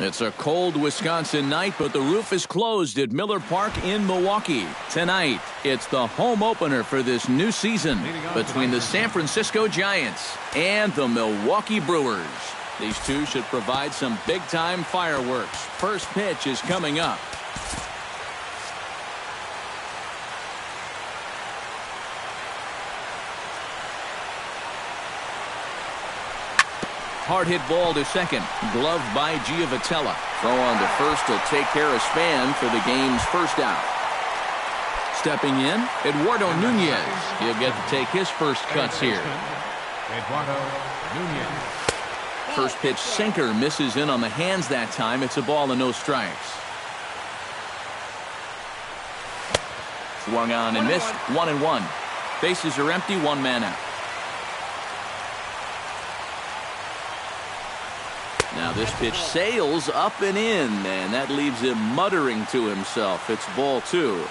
It's a cold Wisconsin night, but the roof is closed at Miller Park in Milwaukee. Tonight, it's the home opener for this new season between the San Francisco Giants and the Milwaukee Brewers. These two should provide some big-time fireworks. First pitch is coming up. Hard hit ball to second. Gloved by Giovitella. Throw on to first to take care of Span for the game's first out. Stepping in, Eduardo Nunez. He'll get to take his first cuts here. Eduardo Nunez. First pitch sinker misses in on the hands that time. It's a ball and no strikes. Swung on and missed. 1-1. Bases are empty. One man out. Now this pitch sails up and in, and that leaves him muttering to himself. It's ball two.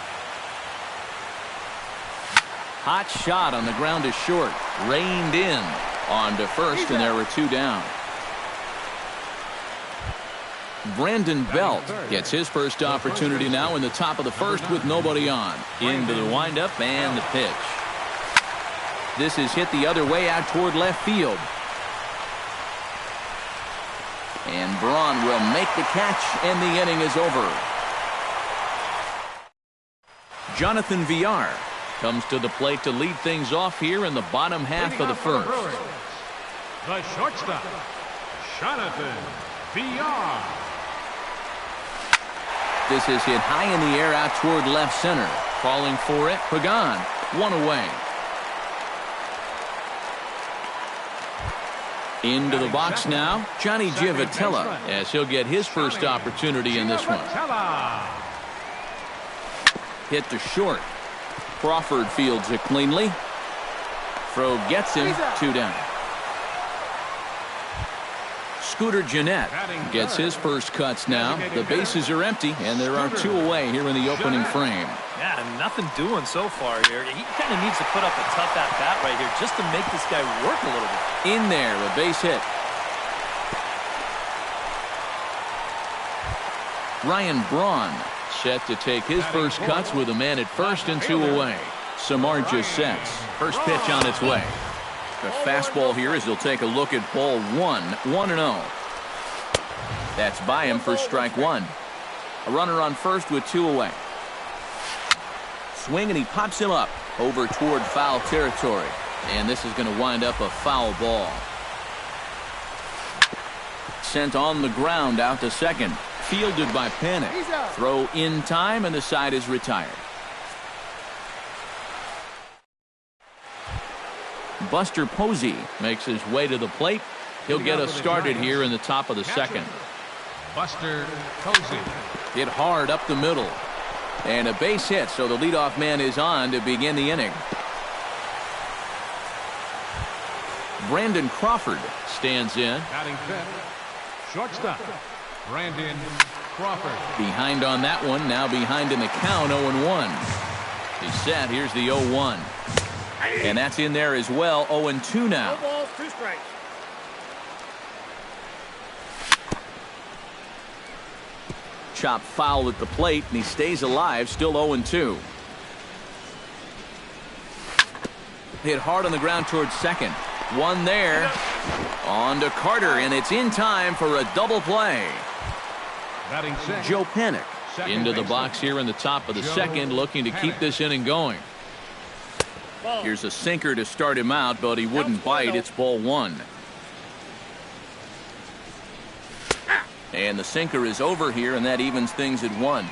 Hot shot on the ground is short. Reined in. On to first, and there were two down. Brandon Belt gets his first opportunity now in the top of the first with nobody on. Into the windup and the pitch. This is hit the other way out toward left field. And Braun will make the catch, and the inning is over. Jonathan Villar comes to the plate to lead things off here in the bottom half of the first. The shortstop, Jonathan Villar. This is hit high in the air out toward left center. Calling for it, Pagan. One away. Into the box now, Johnny Giovitella, as he'll get his first opportunity in this one. Hit to short. Crawford fields it cleanly. Throw gets him, two down. Scooter Gennett gets his first cuts now. The bases are empty, and there are two away here in the opening frame. Yeah, nothing doing so far here. He kind of needs to put up a tough at-bat right here just to make this guy work a little bit. In there, a base hit. Ryan Braun set to take his first cuts with a man at first and two away. Samardzija sets. First pitch on its way. The fastball here as he'll take a look at ball one. 1-0. That's by him for strike one. A runner on first with two away. Swing, and he pops him up over toward foul territory. And this is going to wind up a foul ball. Sent on the ground out to second. Fielded by Panic. Throw in time, and the side is retired. Buster Posey makes his way to the plate. He'll get us started here in the top of the second. Buster Posey. Hit hard up the middle. And a base hit, so the leadoff man is on to begin the inning. Brandon Crawford stands in. Batting fifth, shortstop, Brandon Crawford. Behind on that one, now behind in the count, 0-1. He's set, here's the 0-1. And that's in there as well, 0-2 now. 2 balls, 2 strikes. Chop foul at the plate, and he stays alive, still 0-2. Hit hard on the ground towards second. One there. On to Carter, and it's in time for a double play. Batting sixth, Joe Panic into the box here in the top of the second, looking to keep this inning going. Here's a sinker to start him out, but he wouldn't bite. It's ball one. And the sinker is over here, and that evens things at 1.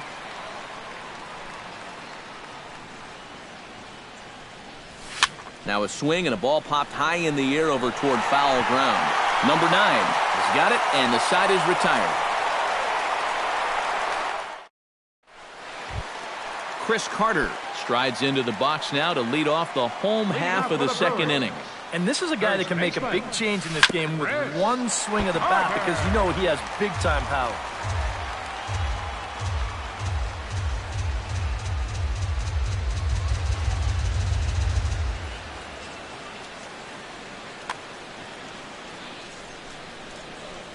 Now a swing, and a ball popped high in the air over toward foul ground. Number 9 has got it, and the side is retired. Chris Carter strides into the box now to lead off the home half of the second inning. And this is a guy that can make a big change in this game with one swing of the bat because you know he has big-time power.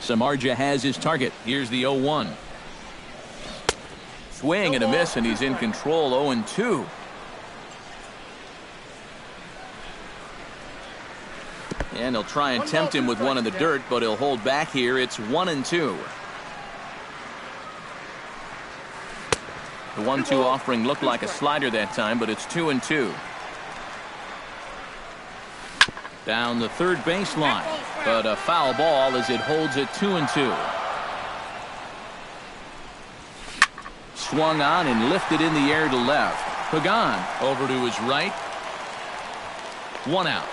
Samardzija has his target. Here's the 0-1. Swing and a miss, and he's in control. 0-2. And he'll try and tempt him with one in the dirt, but he'll hold back here. It's 1-2. The 1-2 offering looked like a slider that time, but it's 2-2. Down the third baseline, but a foul ball as it holds it 2-2. Swung on and lifted in the air to left. Pagan over to his right. 1 out.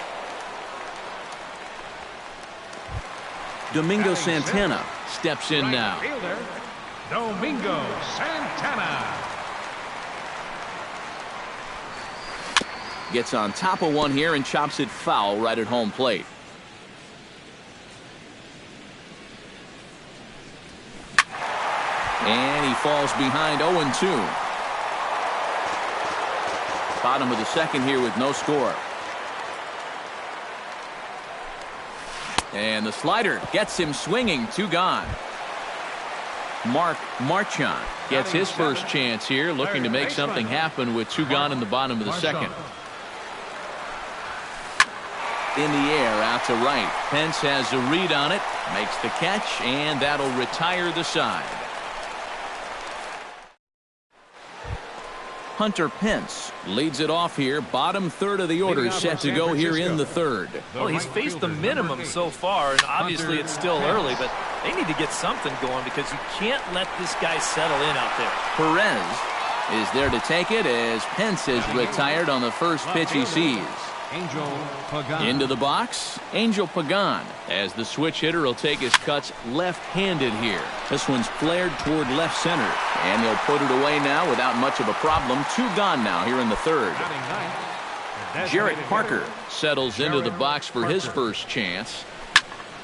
Domingo Santana steps in now. Fielder, Domingo Santana. Gets on top of one here and chops it foul right at home plate. And he falls behind 0-2. Bottom of the second here with no score. And the slider gets him swinging. 2 gone. Mark Marchand gets his first chance here, looking to make something happen with 2 gone in the bottom of the second. In the air out to right. Pence has a read on it, makes the catch, and that'll retire the side. Hunter Pence leads it off here. Bottom third of the order set to go here in the third. Well, he's faced the minimum so far, and obviously it's still early, but they need to get something going because you can't let this guy settle in out there. Perez is there to take it as Pence is retired on the first pitch he sees. Angel Pagan. Into the box, Angel Pagan, as the switch hitter will take his cuts left-handed here. This one's flared toward left center, and he'll put it away now without much of a problem. 2 gone now here in the third. Jarrett Parker settles into the box for his first chance.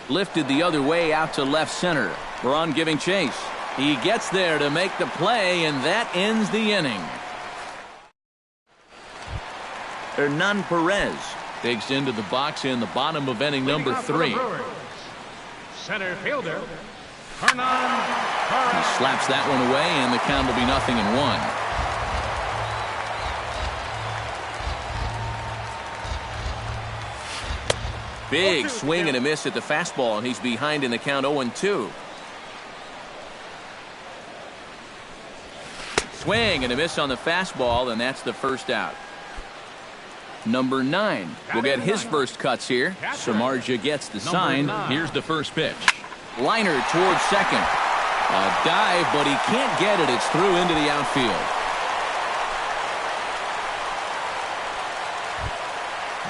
Lifted the other way out to left center. Braun giving chase. He gets there to make the play, and that ends the inning. Hernan Perez digs into the box in the bottom of inning number 3. Center fielder, Hernan Perez. He slaps that one away, and the count will be 0-1. Big swing and a miss at the fastball, and he's behind in the count 0-2. Swing and a miss on the fastball, and that's the first out. Number 9 will get his first cuts here. Samardzija gets the sign. Here's the first pitch. Liner towards second. A dive, but he can't get it. It's through into the outfield.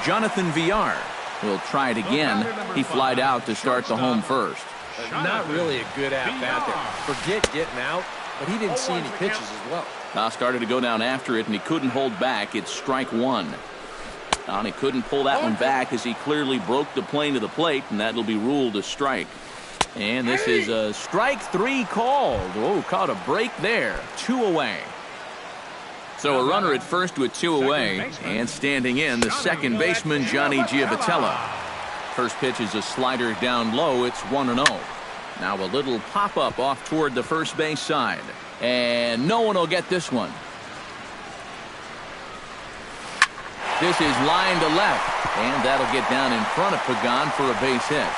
Jonathan Villar will try it again. He flied out to start the home first. Not really a good at-bat there. Forget getting out, but he didn't see any pitches as well. Now started to go down after it, and he couldn't hold back. It's strike 1. And he couldn't pull that one back as he clearly broke the plane to the plate, and that'll be ruled a strike. And this is a strike 3 called. Oh, caught a break there. 2 away. So a runner at first with 2 away, and standing in, the second baseman, Johnny Giavotella. First pitch is a slider down low. It's 1-0. Now a little pop-up off toward the first base side. And no one will get this one. This is line to left, and that'll get down in front of Pagan for a base hit.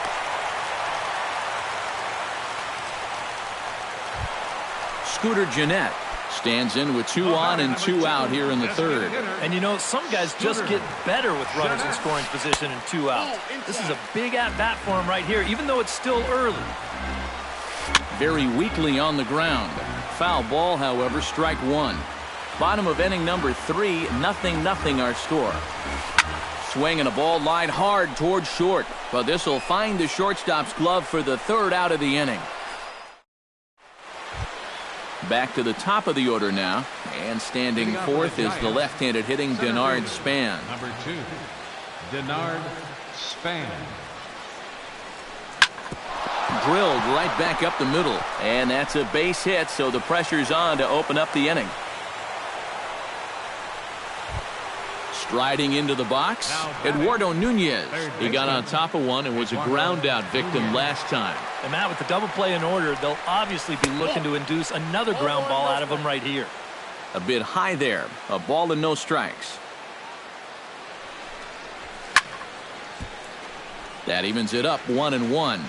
Scooter Gennett stands in with 2 on and 2 out here in the third. And you know, some guys just get better with runners in scoring position and 2 outs. This is a big at-bat for him right here, even though it's still early. Very weakly on the ground. Foul ball, however, strike 1. Bottom of inning number 3, 0-0 our score. Swing and a ball lined hard towards short, but this will find the shortstop's glove for the 3rd out of the inning. Back to the top of the order now, And standing fourth is the left-handed hitting Denard Span. Number 2, Denard Span. Drilled right back up the middle. And that's a base hit, so the pressure's on to open up the inning. Striding into the box, Eduardo Nunez. He got on top of one and was a ground-out victim last time. And Matt, with the double play in order, they'll obviously be looking to induce another ground ball out of him right here. A bit high there. A ball and no strikes. That evens it up 1-1.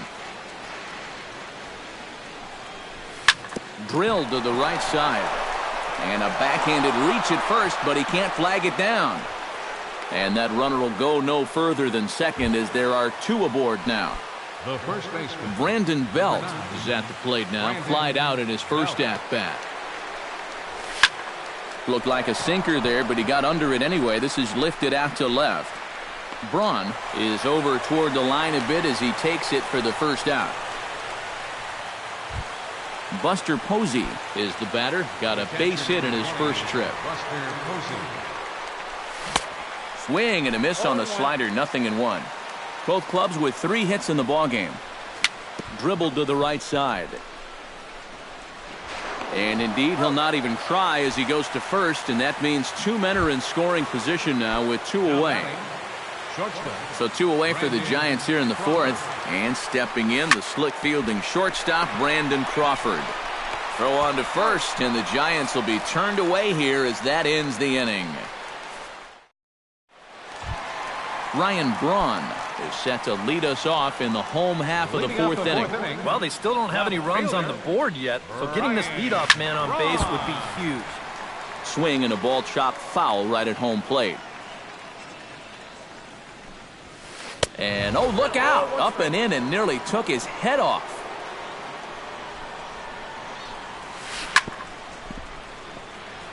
Drilled to the right side. And a backhanded reach at first, but he can't flag it down. And that runner will go no further than second as there are 2 aboard now. The first baseman, Brandon Belt, is at the plate now. Flied out in his first at-bat. Looked like a sinker there, but he got under it anyway. This is lifted out to left. Braun is over toward the line a bit as he takes it for the first out. Buster Posey is the batter. Got a base hit in his first trip. Buster Posey. Swing and a miss on the slider, 0-1. Both clubs with 3 hits in the ballgame. Dribbled to the right side. And indeed, he'll not even try as he goes to first, and that means 2 men are in scoring position now with 2 away. So 2 away for the Giants here in the 4th. And stepping in, the slick fielding shortstop, Brandon Crawford. Throw on to first, and the Giants will be turned away here as that ends the inning. Ryan Braun is set to lead us off in the home half of the 4th inning. Well, they still don't have any runs on the board yet, so getting this leadoff man on base would be huge. Swing and a ball chopped foul right at home plate. And oh, look out! Up and in and nearly took his head off.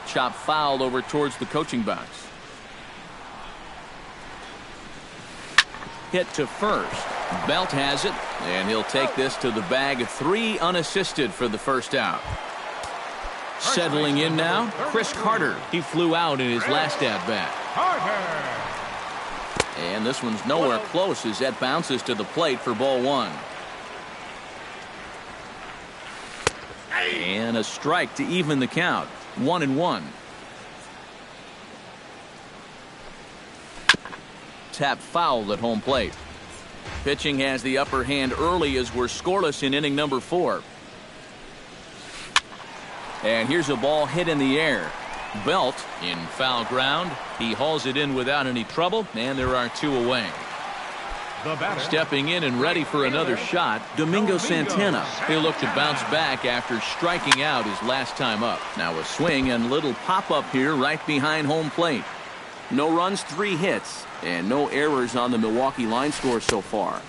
Chop fouled over towards the coaching box. Hit to first. Belt has it, and he'll take this to the bag. 3 unassisted for the first out. Settling in now, Chris Carter. He flew out in his last at-bat. And this one's nowhere close as that bounces to the plate for ball 1. And a strike to even the count. 1-1. Tap foul at home plate. Pitching has the upper hand early as we're scoreless in inning number 4. And here's a ball hit in the air. Belt in foul ground. He hauls it in without any trouble, and there are 2 away. Stepping in and ready for another shot, Domingo Santana. He'll look to bounce back after striking out his last time up. Now a swing and little pop-up here right behind home plate. No runs, 3 hits, and no errors on the Milwaukee line score so far.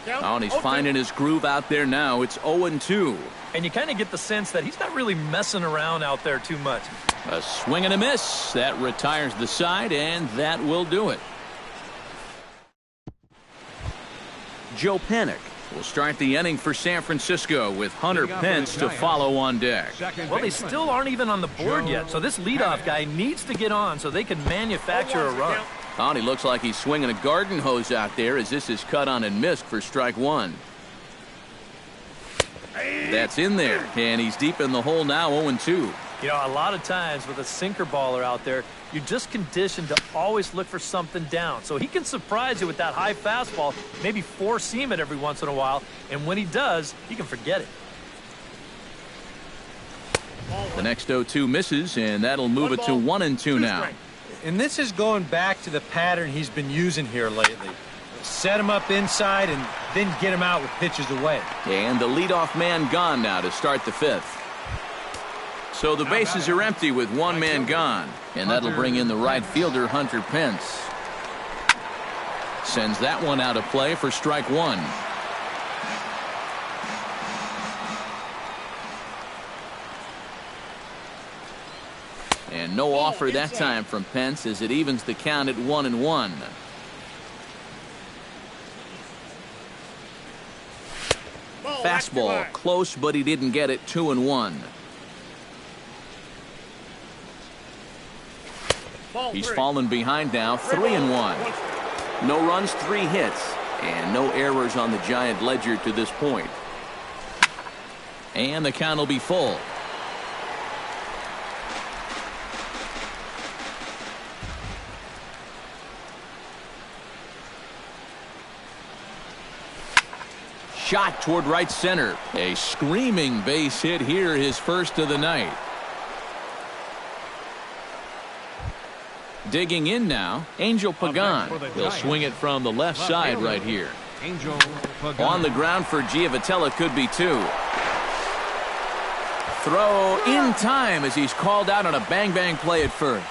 Oh, and he's finding his groove out there now. It's 0-2. And you kind of get the sense that he's not really messing around out there too much. A swing and a miss. That retires the side, and that will do it. Joe Panik will start the inning for San Francisco with Hunter Pence to follow on deck. Well, they still aren't even on the board yet, so this leadoff guy needs to get on so they can manufacture a run. Oh, he looks like he's swinging a garden hose out there as this is cut on and missed for strike 1. That's in there, and he's deep in the hole now, 0-2. You know, a lot of times with a sinker baller out there, you're just conditioned to always look for something down. So he can surprise you with that high fastball, maybe four-seam it every once in a while, and when he does, you can forget it. The next 0-2 misses, and that'll move it to 1-2 now. And this is going back to the pattern he's been using here lately. Set him up inside and then get him out with pitches away. And the leadoff man gone now to start the 5th. So the bases are empty with 1 man gone, and that'll bring in the right fielder, Hunter Pence. Sends that one out of play for strike 1. And no offer that time from Pence as it evens the count at 1-1. Fastball close, but he didn't get it. 2-1. He's fallen behind now, 3-1. No runs, 3 hits, and no errors on the Giant ledger to this point. And the count will be full. Shot toward right center. A screaming base hit here, his first of the night. Digging in now, Angel Pagan. He'll swing it from the left side right here. Angel Pagan. On the ground for Giavotella, could be 2. Throw in time as he's called out on a bang-bang play at first.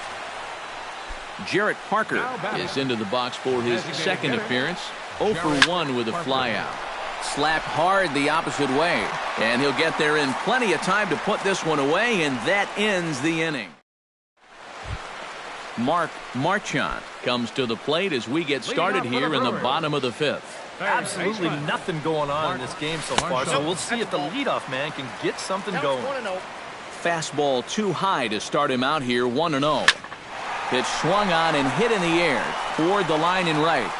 Jarrett Parker is into the box for his second appearance. 0 for 1 with a flyout. Slapped hard the opposite way, and he'll get there in plenty of time to put this one away, and that ends the inning. Mark Marchant comes to the plate as we get started here in the bottom of the 5th. Absolutely nothing going on in this game so far, so we'll see if the leadoff man can get something going. Fastball too high to start him out here, 1-0. Pitch swung on and hit in the air toward the line and right.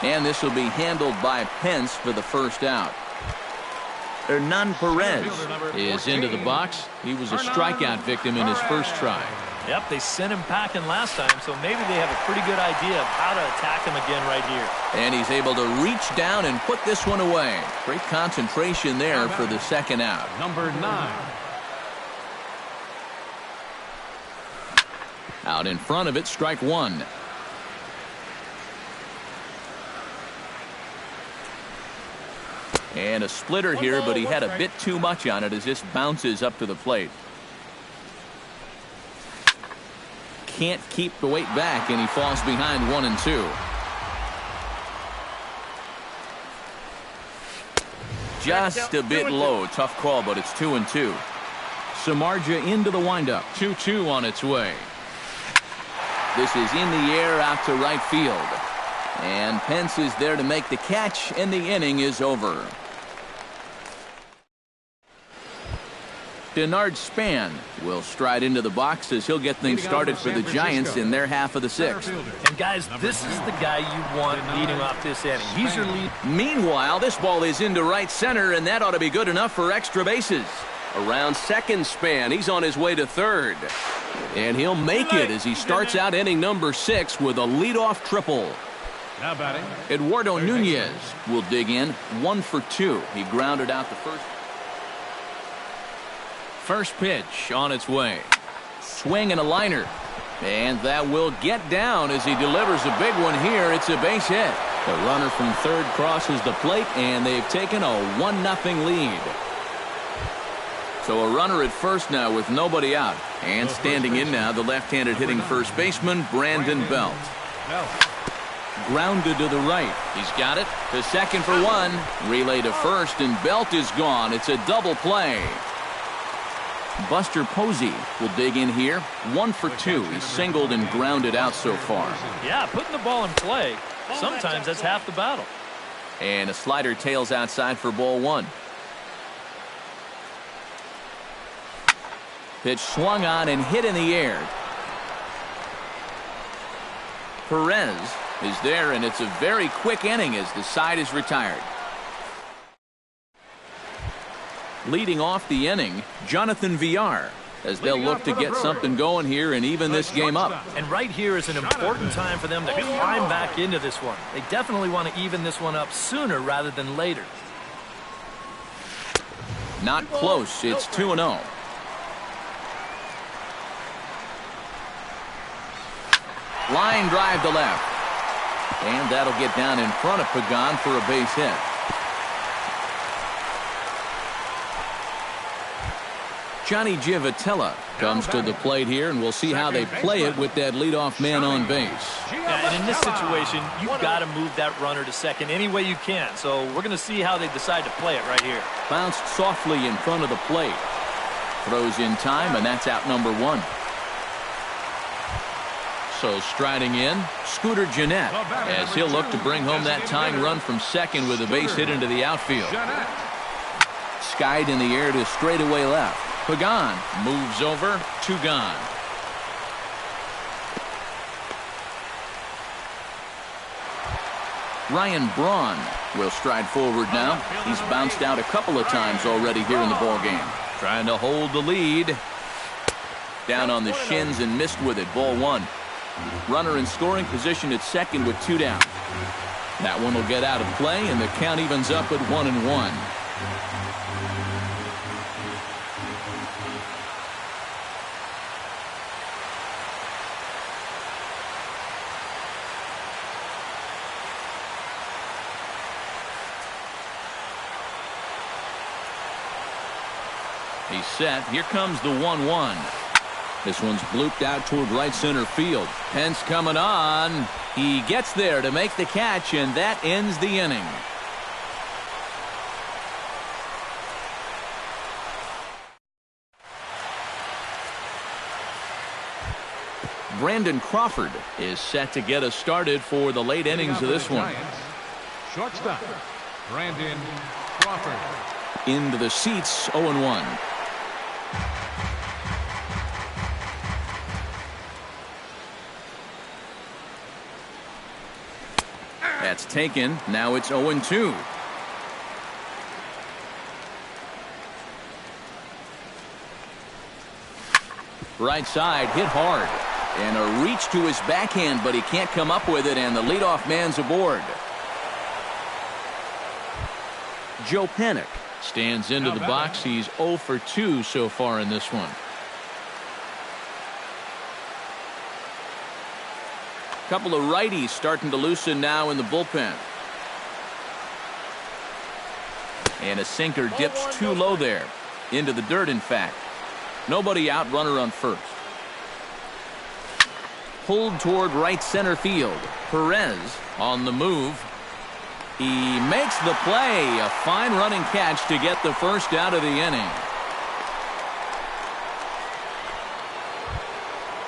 And this will be handled by Pence for the first out. Hernan Perez is into the box. He was a strikeout victim in his first try. Yep, they sent him packing last time, so maybe they have a pretty good idea of how to attack him again right here. And he's able to reach down and put this one away. Great concentration there for the second out. Number 9. Out in front of it, strike 1. And a splitter here, but he had a bit too much on it as this bounces up to the plate. Can't keep the weight back, and he falls behind 1-2. Just a bit low. Tough call, but it's 2-2. Samardzija into the windup. 2-2 on its way. This is in the air out to right field. And Pence is there to make the catch, and the inning is over. Denard Span will stride into the box as he'll get things started for the Giants in their half of the 6th. And guys, this is the guy you want leading off this inning. He's your lead. Meanwhile, this ball is into right center, and that ought to be good enough for extra bases. Around second, Span. He's on his way to third. And he'll make it as he starts out inning number 6 with a leadoff triple. Now batting, Eduardo Nunez will dig in, 1 for 2. He grounded out the first. First pitch on its way. Swing and a liner. And that will get down as he delivers a big one here. It's a base hit. The runner from third crosses the plate, and they've taken a 1-0 lead. So a runner at first now with nobody out. And standing in now, the left-handed hitting first baseman, Brandon Belt. Grounded to the right. He's got it. To second for 1. Relay to first, and Belt is gone. It's a double play. Buster Posey will dig in here. 1 for 2. He's singled and grounded out so far. Yeah, putting the ball in play, sometimes that's half the battle. And a slider tails outside for ball 1. Pitch swung on and hit in the air. Perez is there, and it's a very quick inning as the side is retired. Leading off the inning, Jonathan Villar, as they'll look to get something going here and even this game up. And right here is an important time for them to climb back into this one. They definitely want to even this one up sooner rather than later. Not close. It's 2-0. Line drive to left. And that'll get down in front of Pagan for a base hit. Johnny Giavotella comes to the plate here, and we'll see how they play it with that leadoff man on base. Yeah, and in this situation, you've got to move that runner to second any way you can. So we're going to see how they decide to play it right here. Bounced softly in front of the plate. Throws in time, and that's out number 1. So striding in, Scooter Gennett, as he'll look to bring home that tying run from second with a base hit into the outfield. Skied in the air to straightaway left. Pagan moves over, 2 gone. Ryan Braun will stride forward now. He's bounced out a couple of times already here in the ball game. Trying to hold the lead. Down on the shins and missed with it. Ball one. Runner in scoring position at second with 2 down. That one will get out of play, and the count evens up at 1-1. He's set. Here comes the 1-1. This one's blooped out toward right center field. Pence coming on. He gets there to make the catch, and that ends the inning. Brandon Crawford is set to get us started for the late innings of this one. Shortstop, Brandon Crawford. Into the seats, 0-1. That's taken. Now it's 0-2. Right side hit hard. And a reach to his backhand, but he can't come up with it, and the leadoff man's aboard. Joe Panik stands into the box. He's 0 for 2 so far in this one. Couple of righties starting to loosen now in the bullpen. And a sinker dips too low there. Into the dirt, in fact. Nobody out, runner on first. Pulled toward right center field. Perez on the move. He makes the play. A fine running catch to get the first out of the inning.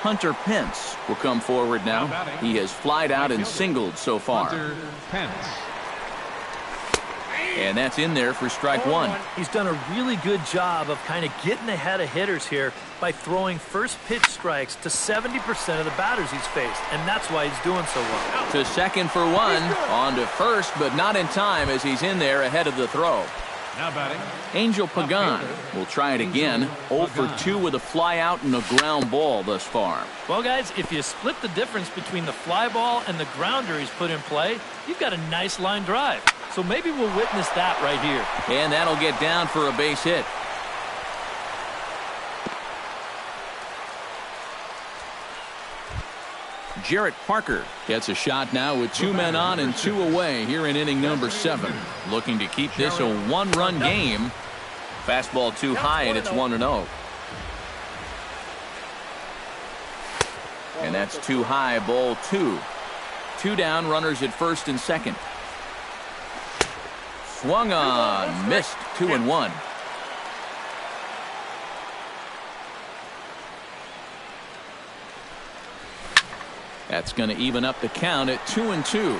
Hunter Pence will come forward now. He has flied out and singled so far. Hunter Pence. And that's in there for strike one. He's done a really good job of kind of getting ahead of hitters here by throwing first pitch strikes to 70% of the batters he's faced, and that's why he's doing so well. To second for one, on to first, but not in time as he's in there ahead of the throw. Now batting, Angel Pagan will try it again. 0 for 2 with a fly out and a ground ball thus far. Well, guys, if you split the difference between the fly ball and the grounder he's put in play, you've got a nice line drive. So maybe we'll witness that right here. And that'll get down for a base hit. Jarrett Parker gets a shot now with 2 men on and 2 away here in inning number 7. Looking to keep this a 1-run game. Fastball too high, and it's 1-0. And that's too high, ball 2. 2 down, runners at first and second. Swung on, missed, 2-1. That's going to even up the count at 2-2.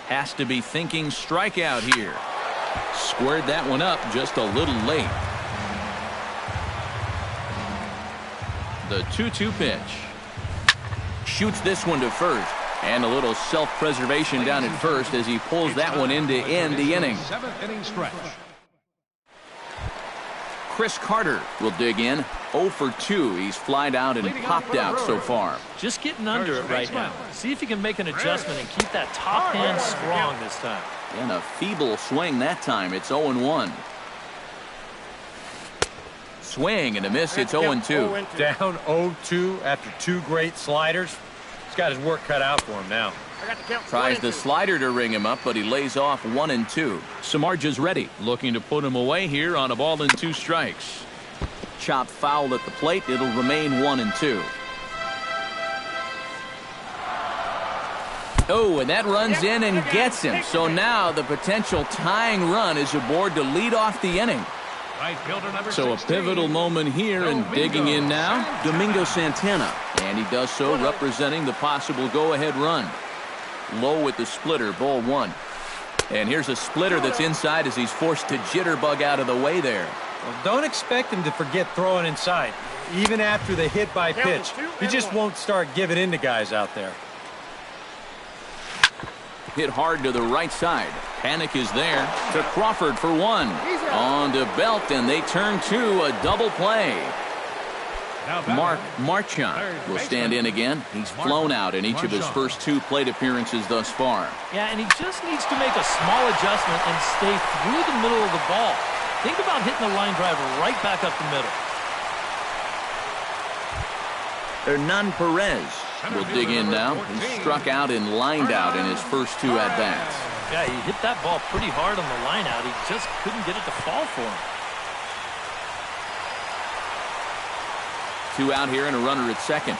Has to be thinking strikeout here. Squared that one up just a little late. The 2-2 pitch. Shoots this one to first. And a little self-preservation down at first as he pulls that one in to end the inning. 7th inning stretch. Chris Carter will dig in. 0 for 2. He's flied out and popped out so far. Just getting under it right now. See if you can make an adjustment and keep that top hand strong this time. And a feeble swing that time. It's 0-1. Swing and a miss. It's 0-2. Down 0-2 after 2 great sliders. He's got his work cut out for him now. Tries the slider to ring him up, but he lays off 1-2. Samardzija's ready, looking to put him away here on a ball and 2 strikes. Chopped foul at the plate. It'll remain 1-2. Oh, and that runs in and gets him. So now the potential tying run is aboard to lead off the inning. Right fielder number So a 16. pivotal moment here, and digging in now, Domingo Santana. And he does so representing the possible go-ahead run. Low with the splitter, ball 1. And here's a splitter that's inside as he's forced to jitterbug out of the way there. Well, don't expect him to forget throwing inside. even after the hit by pitch. He just won't start giving in to guys out there. Hit hard to the right side. Panic is there to Crawford for one. On to Belt, and they turn to a double play. Mark Marchand will stand in again. He's flown out in each of his first 2 plate appearances thus far. Yeah, and he just needs to make a small adjustment and stay through the middle of the ball. Think about hitting the line driver right back up the middle. Hernan Perez will dig in now. He struck out and lined out in his first 2 at-bats. Yeah, he hit that ball pretty hard on the line out. He just couldn't get it to fall for him. 2 out here and a runner at second.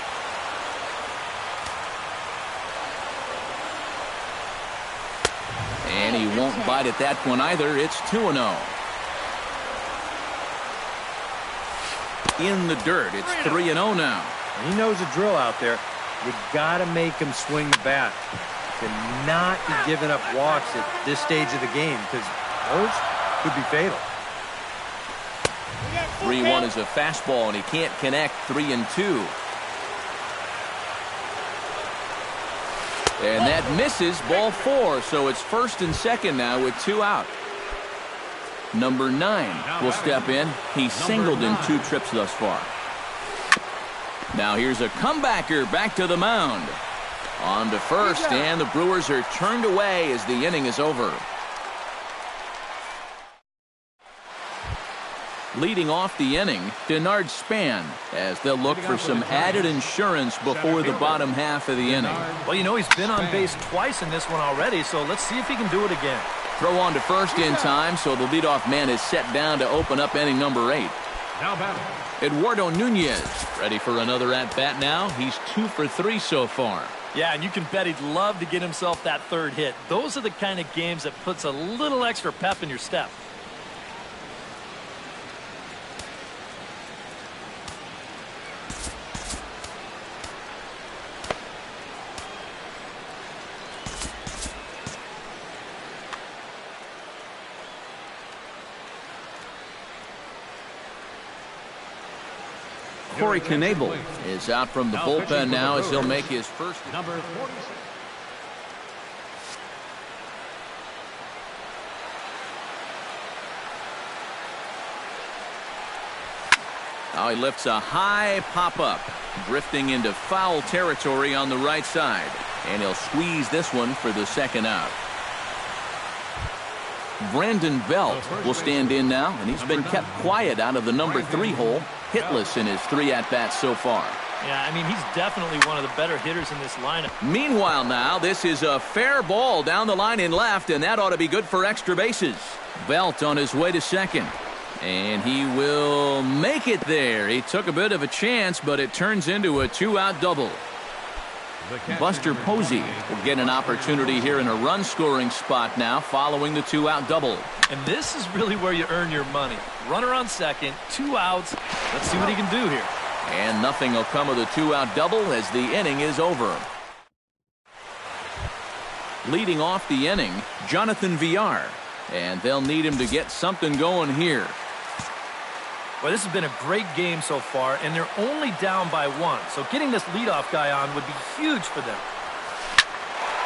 And he won't bite at that one either. It's 2-0. In the dirt. It's 3-0 now. He knows the drill out there. You got to make him swing the bat. To not be giving up walks at this stage of the game, because those could be fatal. 3-1 is a fastball, and he can't connect. 3-2. And that misses, ball 4. So it's first and second now with 2 out. Number 9 will step in. He's singled in 2 trips thus far. Now here's a comebacker back to the mound. On to first, and the Brewers are turned away as the inning is over. Leading off the inning, Denard Span, as they'll look for some added insurance before the bottom half of the inning. Well, you know, he's been on base twice in this one already, so let's see if he can do it again. Throw on to first in time, so the leadoff man is set down to open up inning number 8. Now batting, Eduardo Nunez, ready for another at-bat now. He's 2 for 3 so far. Yeah, and you can bet he'd love to get himself that 3rd hit. Those are the kind of games that puts a little extra pep in your step. Corey Knebel is out from the bullpen now as he'll make his first. number 46. Now he lifts a high pop-up, drifting into foul territory on the right side. And he'll squeeze this one for the 2nd out. Brandon Belt will stand in now, and he's been kept quiet out of the number 3 hole, hitless in his 3 at-bats so far. Yeah, I mean, he's definitely one of the better hitters in this lineup. Meanwhile now, this is a fair ball down the line in left, and that ought to be good for extra bases. Belt on his way to second. And he will make it there. He took a bit of a chance, but it turns into a 2-out double. Buster Posey will get an opportunity here in a run-scoring spot now following the 2-out double. And this is really where you earn your money. Runner on second, 2 outs. Let's see what he can do here. And nothing will come of the 2-out double as the inning is over. Leading off the inning, Jonathan Villar. And they'll need him to get something going here. Well, this has been a great game so far, and they're only down by 1. So getting this leadoff guy on would be huge for them.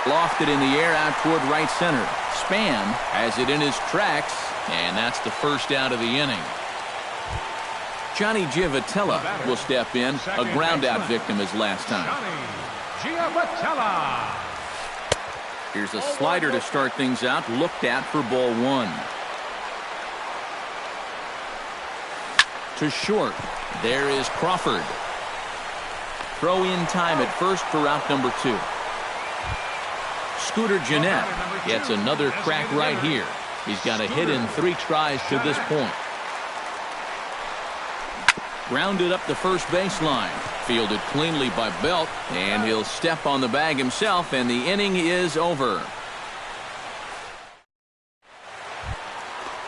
Lofted in the air out toward right center. Span has it in his tracks, and that's the first out of the inning. Johnny Giavotella will step in, a ground-out victim his last time. Giavotella. Here's a slider to start things out, looked at for ball 1. To short. There is Crawford. Throw in time at first for out number 2. Scooter Gennett gets another crack right here. He's got a hit in 3 tries to this point. Grounded up the first baseline. Fielded cleanly by Belt, and he'll step on the bag himself, and the inning is over.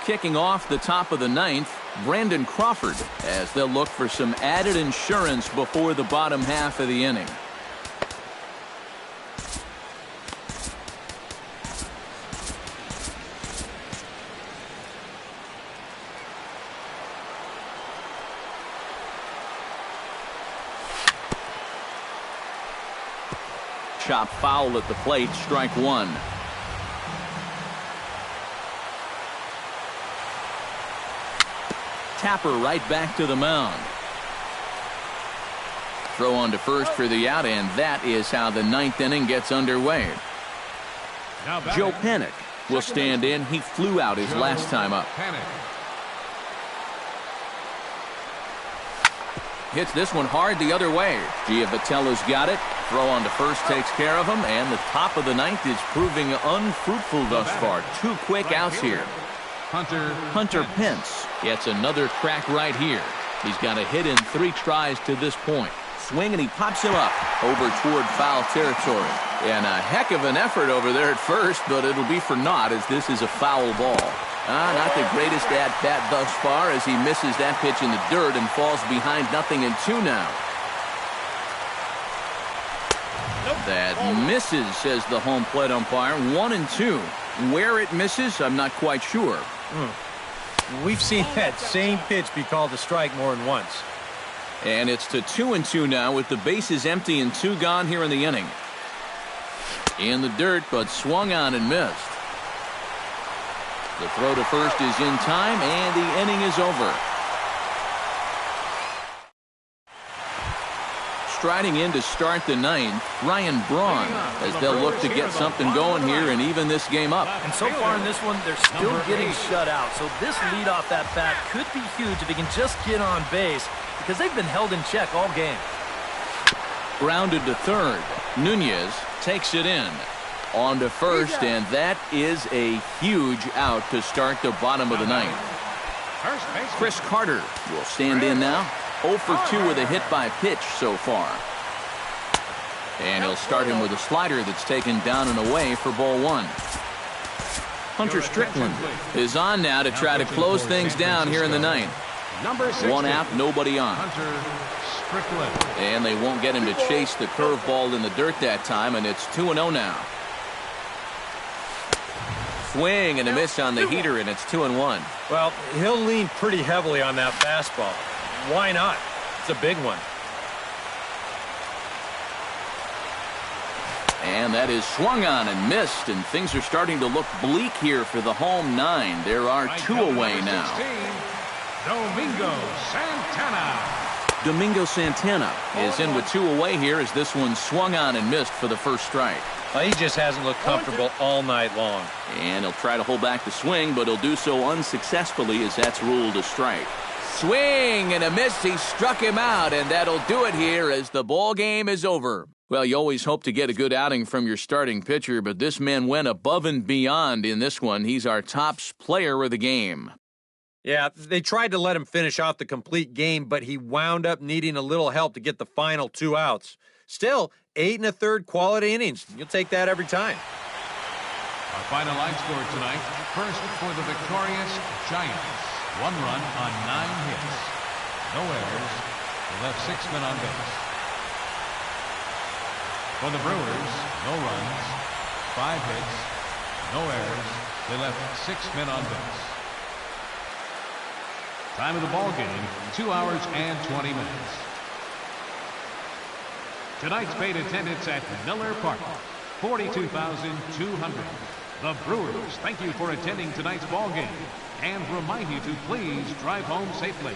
Kicking off the top of the 9th, Brandon Crawford, as they'll look for some added insurance before the bottom half of the inning. chop foul at the plate, strike one. Tapper right back to the mound. Throw on to first for the out, and that is how the ninth inning gets underway. Joe Panik will stand in. He flew out his last time up. Hits this one hard the other way. Giavatello's got it. Throw on to first takes care of him, and the top of the ninth is proving unfruitful thus far. 2 quick outs here. Hunter Pence gets another crack right here. He's got a hit in 3 tries to this point. Swing, and he pops him up over toward foul territory. And a heck of an effort over there at first, but it'll be for naught as this is a foul ball. Not the greatest at-bat thus far as he misses that pitch in the dirt and falls behind 0-2 now. That misses, says the home plate umpire. 1-2. Where it misses, I'm not quite sure. We've seen that same pitch be called a strike more than once. And it's to 2-2 now with the bases empty and 2 gone here in the inning. In the dirt, but swung on and missed. The throw to first is in time, and the inning is over. Striding in to start the ninth, Ryan Braun, as they'll look to get something going here and even this game up. And so far in this one, they're still getting shut out. So this leadoff at bat could be huge if he can just get on base, because they've been held in check all game. Grounded to third. Nunez takes it in. On to first, and that is a huge out to start the bottom of the ninth. Chris Carter will stand in now. 0 for 2 with a hit by pitch so far. And he'll start him with a slider that's taken down and away for ball 1. Hunter Strickland is on now to try to close things down here in the ninth. 1 out, nobody on. And they won't get him to chase the curveball in the dirt that time, and it's 2-0 now. Swing and a miss on the heater, and it's 2-1. Well, he'll lean pretty heavily on that fastball. Why not? It's a big one. And that is swung on and missed, and things are starting to look bleak here for the home 9. There are 2 away now. Domingo Santana is in with 2 away here as this one swung on and missed for the first strike. Well, he just hasn't looked comfortable all night long. And he'll try to hold back the swing, but he'll do so unsuccessfully as that's ruled a strike. Swing and a miss. He struck him out, and that'll do it here as the ball game is over. Well, you always hope to get a good outing from your starting pitcher, but this man went above and beyond in this one. He's our top player of the game. Yeah, they tried to let him finish off the complete game, but he wound up needing a little help to get the final 2 outs. Still, 8 1/3 quality innings. You'll take that every time. Our final line score tonight. First for the victorious Giants. 1 run on 9 hits. No errors. They left 6 men on base. For the Brewers, no runs, 5 hits, no errors. They left 6 men on base. Time of the ball game, 2 hours and 20 minutes. Tonight's paid attendance at Miller Park, 42,200. The Brewers thank you for attending tonight's ball game and remind you to please drive home safely.